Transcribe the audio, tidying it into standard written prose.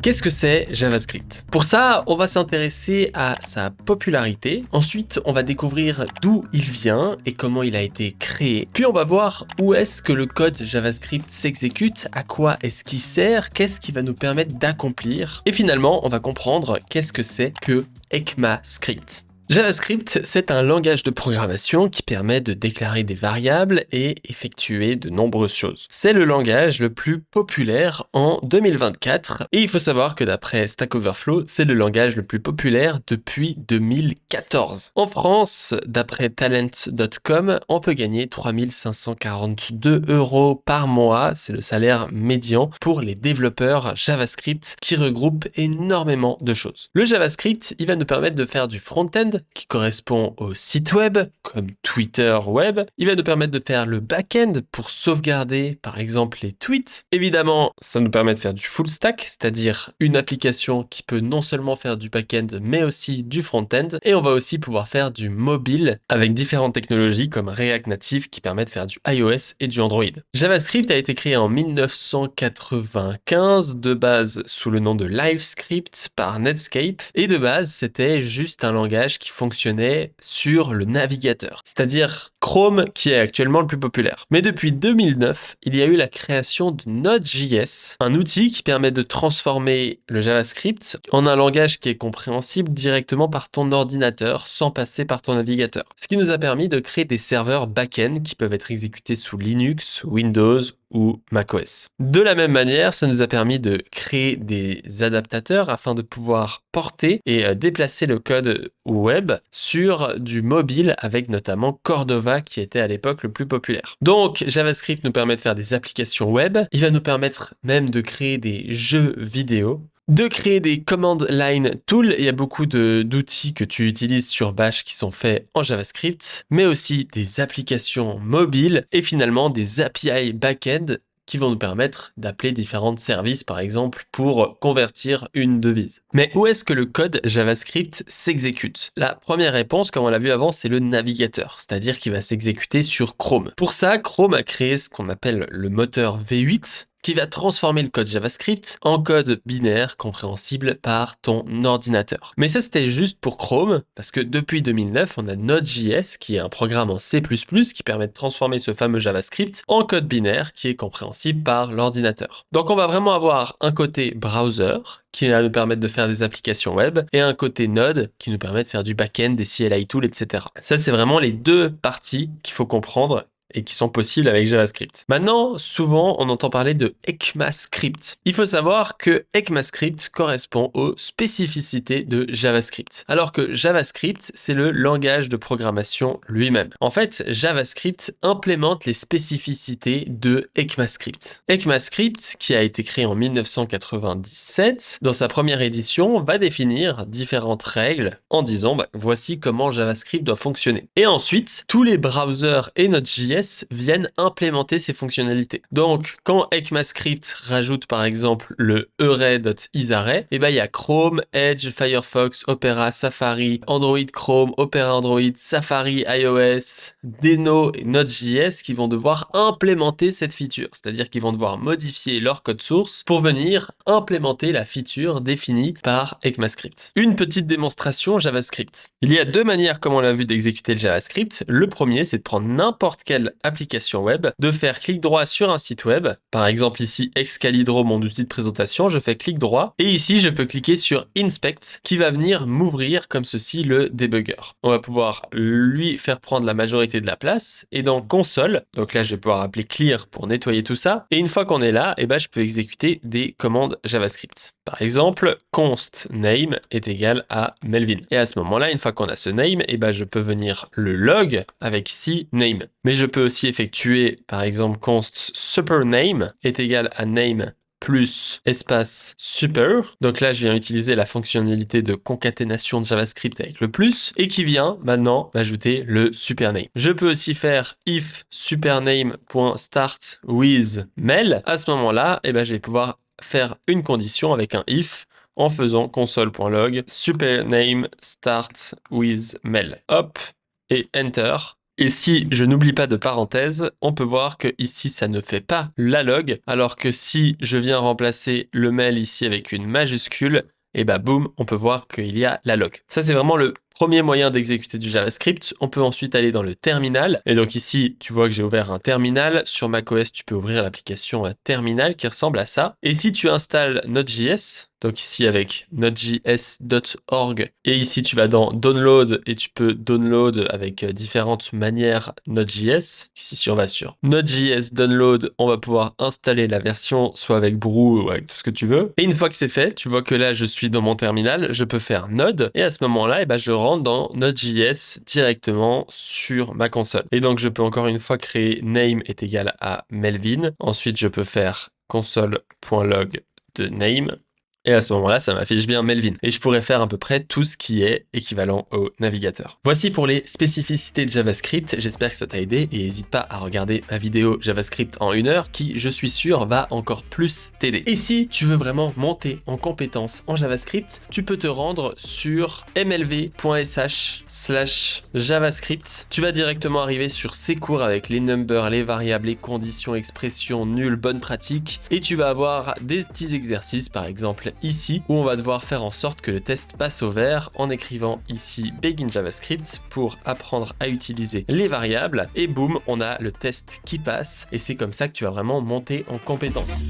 Qu'est-ce que c'est JavaScript? Pour ça, on va s'intéresser à sa popularité. Ensuite, on va découvrir d'où il vient et comment il a été créé. Puis on va voir où est-ce que le code JavaScript s'exécute, à quoi est-ce qu'il sert, qu'est-ce qui va nous permettre d'accomplir. Et finalement, on va comprendre qu'est-ce que c'est que ECMAScript. JavaScript, c'est un langage de programmation qui permet de déclarer des variables et effectuer de nombreuses choses. C'est le langage le plus populaire en 2024 et il faut savoir que d'après Stack Overflow, c'est le langage le plus populaire depuis 2014. En France, d'après talent.com, on peut gagner 3 542 € par mois, c'est le salaire médian pour les développeurs JavaScript qui regroupent énormément de choses. Le JavaScript, il va nous permettre de faire du front-end qui correspond au site web, comme Twitter web. Il va nous permettre de faire le back-end pour sauvegarder, par exemple, les tweets. Évidemment, ça nous permet de faire du full stack, c'est-à-dire une application qui peut non seulement faire du back-end, mais aussi du front-end. Et on va aussi pouvoir faire du mobile avec différentes technologies comme React Native qui permet de faire du iOS et du Android. JavaScript a été créé en 1995, de base sous le nom de LiveScript par Netscape. Et de base, c'était juste un langage qui fonctionnait sur le navigateur, c'est-à-dire Chrome qui est actuellement le plus populaire. Mais depuis 2009, il y a eu la création de Node.js, un outil qui permet de transformer le JavaScript en un langage qui est compréhensible directement par ton ordinateur sans passer par ton navigateur. Ce qui nous a permis de créer des serveurs back-end qui peuvent être exécutés sous Linux, Windows ou macOS. De la même manière, ça nous a permis de créer des adaptateurs afin de pouvoir porter et déplacer le code web sur du mobile avec notamment Cordova qui était à l'époque le plus populaire. Donc JavaScript nous permet de faire des applications web, il va nous permettre même de créer des jeux vidéo, de créer des command line tools. Il y a beaucoup d'outils que tu utilises sur Bash qui sont faits en JavaScript, mais aussi des applications mobiles et finalement des API back-end qui vont nous permettre d'appeler différents services, par exemple, pour convertir une devise. Mais où est-ce que le code JavaScript s'exécute? La première réponse, comme on l'a vu avant, c'est le navigateur, c'est-à-dire qu'il va s'exécuter sur Chrome. Pour ça, Chrome a créé ce qu'on appelle le moteur V8, qui va transformer le code JavaScript en code binaire compréhensible par ton ordinateur. Mais ça, c'était juste pour Chrome, parce que depuis 2009, on a Node.js, qui est un programme en C++, qui permet de transformer ce fameux JavaScript en code binaire qui est compréhensible par l'ordinateur. Donc on va vraiment avoir un côté browser, qui va nous permettre de faire des applications web, et un côté Node, qui nous permet de faire du back-end, des CLI tools, etc. Ça, c'est vraiment les deux parties qu'il faut comprendre et qui sont possibles avec JavaScript. Maintenant, souvent, on entend parler de ECMAScript. Il faut savoir que ECMAScript correspond aux spécificités de JavaScript, alors que JavaScript, c'est le langage de programmation lui-même. En fait, JavaScript implémente les spécificités de ECMAScript. ECMAScript, qui a été créé en 1997, dans sa première édition, va définir différentes règles en disant voici comment JavaScript doit fonctionner. Et ensuite, tous les browsers et Node.js viennent implémenter ces fonctionnalités. Donc, quand ECMAScript rajoute par exemple le array.isArray, il y a Chrome, Edge, Firefox, Opera, Safari, Android Chrome, Opera Android, Safari iOS, Deno et Node.js qui vont devoir implémenter cette feature. C'est-à-dire qu'ils vont devoir modifier leur code source pour venir implémenter la feature définie par ECMAScript. Une petite démonstration JavaScript. Il y a deux manières, comme on l'a vu, d'exécuter le JavaScript. Le premier, c'est de prendre n'importe quelle application web, de faire clic droit sur un site web. Par exemple ici Excalibro, mon outil de présentation, je fais clic droit et ici je peux cliquer sur Inspect qui va venir m'ouvrir comme ceci le debugger. On va pouvoir lui faire prendre la majorité de la place et dans console, donc là je vais pouvoir appeler clear pour nettoyer tout ça et une fois qu'on est là, je peux exécuter des commandes JavaScript. Par exemple, const name est égal à Melvin. Et à ce moment-là, une fois qu'on a ce name, je peux venir le log avec ici name. Mais je peux aussi effectuer, par exemple, const supername est égal à name plus espace super. Donc là, je viens utiliser la fonctionnalité de concaténation de JavaScript avec le plus et qui vient maintenant m'ajouter le supername. Je peux aussi faire if supername.start with mel. À ce moment-là, je vais pouvoir faire une condition avec un if en faisant console.log supername start with mel. Hop, et enter. Et si je n'oublie pas de parenthèse, on peut voir que ici ça ne fait pas la log, alors que si je viens remplacer le mail ici avec une majuscule, et bah boum, on peut voir qu'il y a la log. Ça c'est vraiment le premier moyen d'exécuter du JavaScript. On peut ensuite aller dans le terminal. Et donc ici, tu vois que j'ai ouvert un terminal. Sur macOS, tu peux ouvrir l'application terminal qui ressemble à ça. Et si tu installes Node.js, donc ici avec nodejs.org, et ici tu vas dans Download et tu peux download avec différentes manières Node.js. Ici, si on va sur Node.js Download, on va pouvoir installer la version soit avec Brew ou avec tout ce que tu veux. Et une fois que c'est fait, tu vois que là, je suis dans mon terminal, je peux faire Node, et à ce moment-là, je rentre dans Node.js directement sur ma console. Et donc, je peux encore une fois créer name est égal à Melvin. Ensuite, je peux faire console.log de name. Et à ce moment-là, ça m'affiche bien Melvin. Et je pourrais faire à peu près tout ce qui est équivalent au navigateur. Voici pour les spécificités de JavaScript. J'espère que ça t'a aidé et n'hésite pas à regarder ma vidéo JavaScript en 1 heure qui, je suis sûr, va encore plus t'aider. Et si tu veux vraiment monter en compétences en JavaScript, tu peux te rendre sur mlv.sh/javascript. Tu vas directement arriver sur ces cours avec les numbers, les variables, les conditions, expressions, nulles, bonnes pratiques. Et tu vas avoir des petits exercices, par exemple ici, où on va devoir faire en sorte que le test passe au vert en écrivant ici Begin JavaScript pour apprendre à utiliser les variables et boum, on a le test qui passe et c'est comme ça que tu vas vraiment monter en compétences.